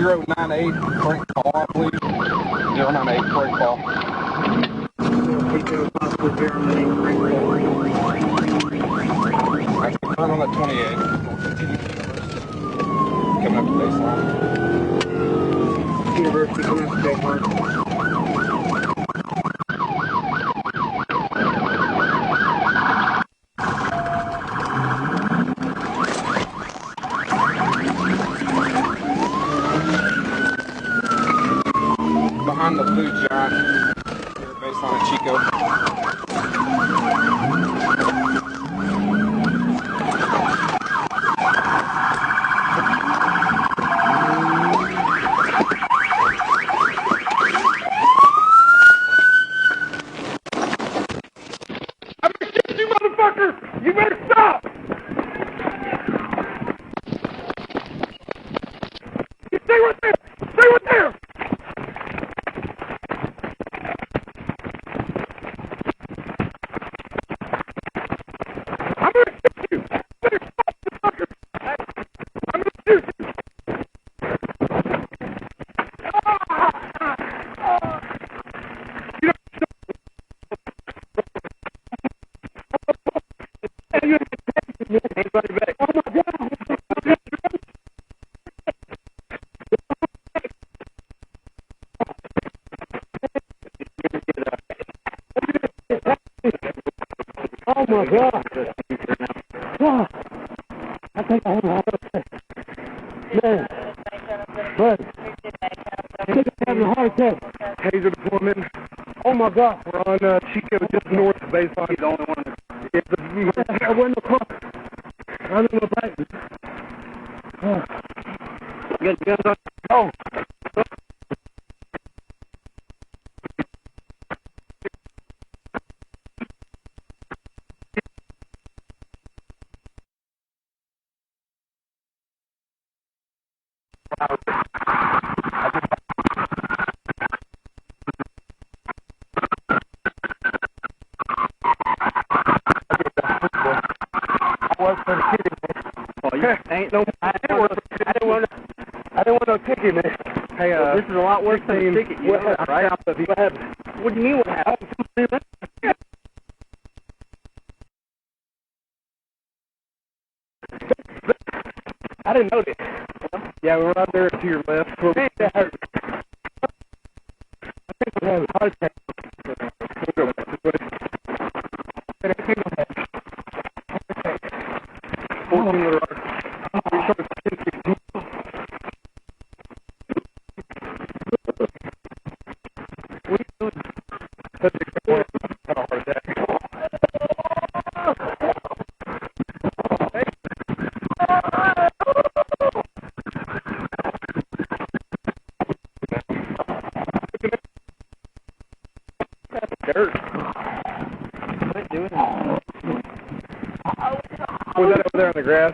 098 Frank Paul, I believe. 098 Frank Paul. That's confirmed on that 28. Coming up to baseline. University coming up to baseline. Behind the blue giant, we're baseline at Chico. I'm gonna shoot you, motherfucker! You better stop! You stay right there! Stay right there! I'm gonna shoot you! You better stop, motherfucker! I'm gonna shoot you! Oh my God! Oh, I think I have a heart attack. Man, buddy, I think I'm having a heart attack. Taser deployment. Oh my God! We're on Chico, just north of baseline. He's the only one. I went across. I'm in the back. Get guns on. Oh. Ain't no. I didn't want no ticket, man. Hey, this is a lot worse than a ticket. You know that, right? What happened? What do you mean what happened? I didn't know this. Yeah, we were out there to your left. I think we had a heart attack. 14 with our. Was that over there on the grass?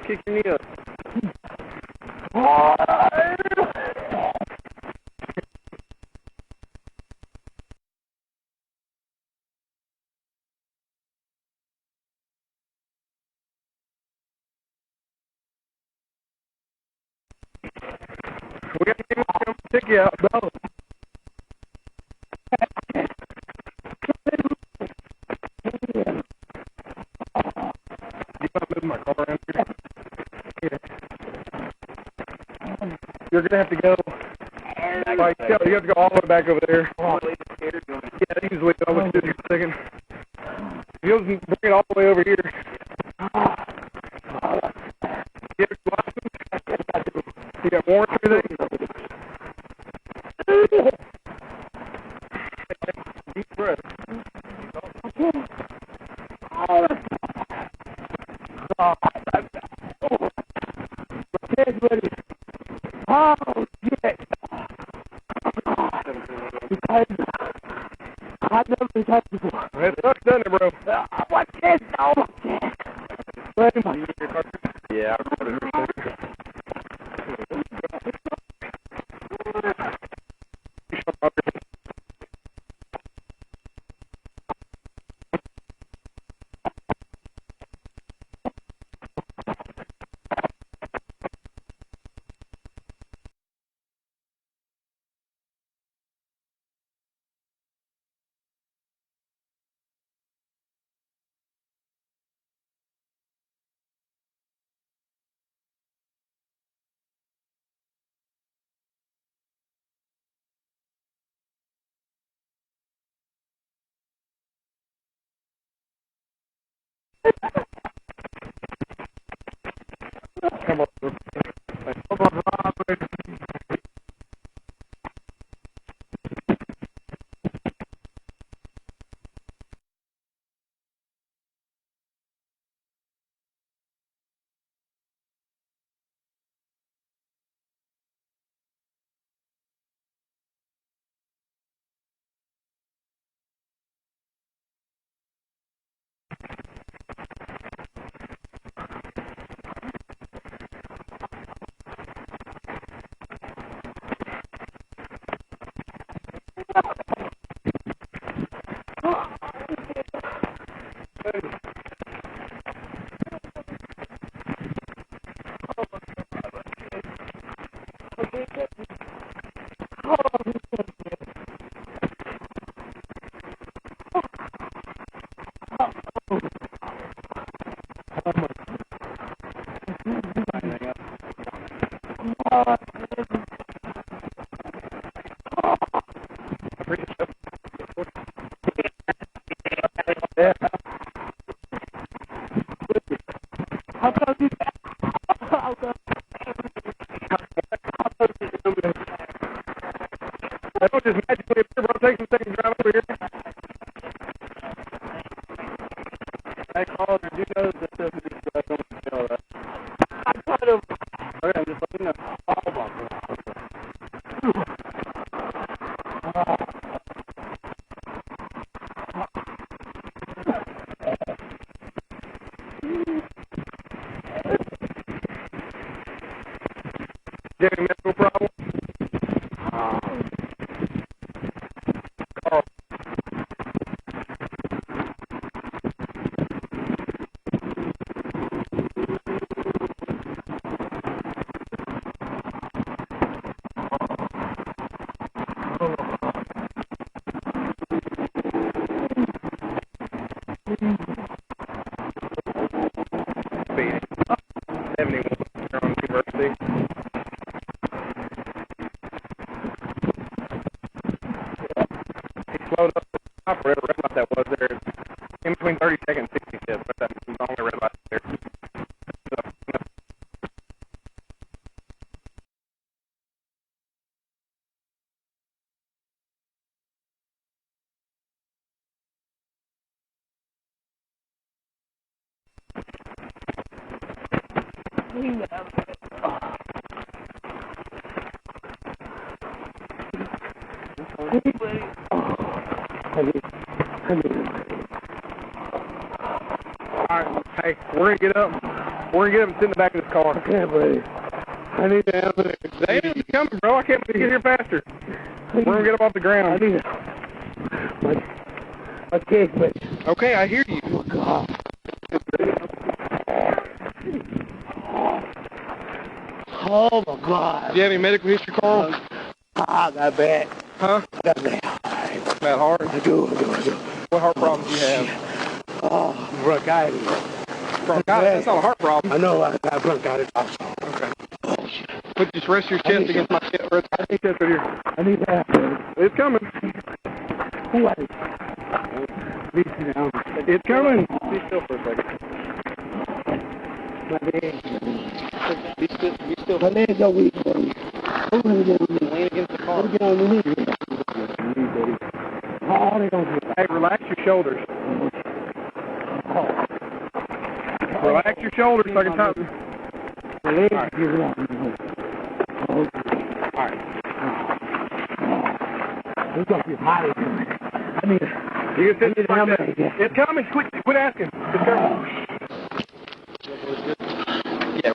Kick your knee up. We got to take you out, bro. You want to move my car around here? Yeah. You're going to have to go. Like, you have to go all the way back over there. Yeah, usually I would do it in a second. You'll bring it all the way over here. You have license? You got warrants or anything? Deep breath. Oh, shit. I've never been touched before. It sucks, doesn't it, bro? What's this? Oh, shit. Wait a minute. Yeah, I recorded everything. Come on. Come on, Robert. I don't just magically appear, but I'll take some things right over here. Hey, Carl, did you know that this is don't tell that? I thought of. Okay, I'm just letting you know. Oh, my God. Do you have any medical problem? Carl. Speed. 71 on University. He slowed up the operator, red light that was there. In between 32nd and 65th, but that was the only red light there. So, Alright, hey, we're gonna get up. We're gonna get up and sit in the back of this car. Okay, buddy. I need the ambulance. The ambulance is coming, bro. I can't wait to get here faster. We're gonna get up off the I ground. need my cake, but Okay, I hear you. oh God. Oh my God. Do you have any medical history, Carl? I got bad. Huh? I got bad. That hard? I do. What heart problems do you have? Oh, bronchitis. Bronchitis? That's not a heart problem. I know I got bronchitis also. Okay. Oh shit. Just rest your chest against my chest. I think that's right here. I need that. It's coming. Who are you? Please sit down. It's coming. Be still for a second. My legs. Be still. My legs are weak, buddy. I'm gonna get on me. Lean against the car. Let me get on the knee. Oh, they don't get Hey, relax your shoulders. Relax your shoulders so I can talk. my legs. All right. Give it up. Oh, All right. it's gonna be hot in here. I need You can sit I need an ambulance. It's coming. Quit asking. It's coming. Yeah.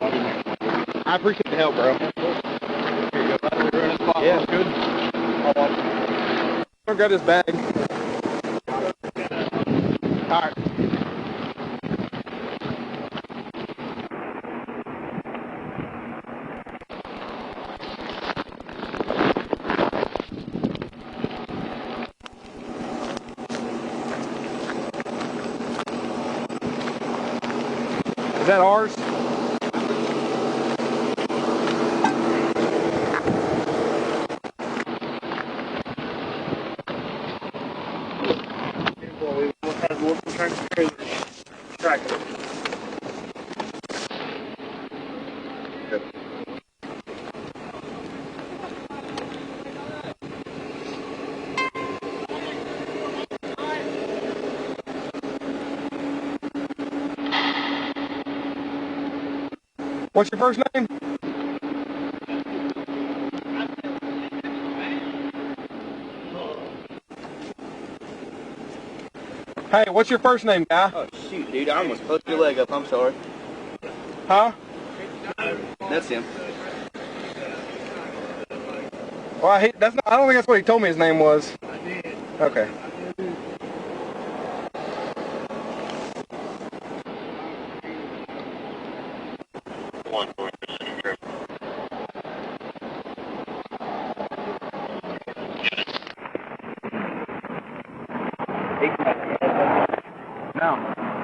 I appreciate the help, bro. Yeah, it's good. I'll grab this bag. All right. Is that ours? We'll try to track it. What's your first name? Hey, what's your first name, guy? Oh, shoot, dude. I almost closed your leg up. I'm sorry. Huh? That's him. Well, I don't think that's what he told me his name was. Okay. No,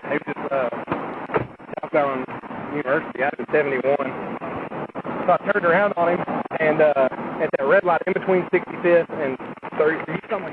they just southbound University out of 71. So I turned around on him, and at that red light in between 65th and 30, you saw my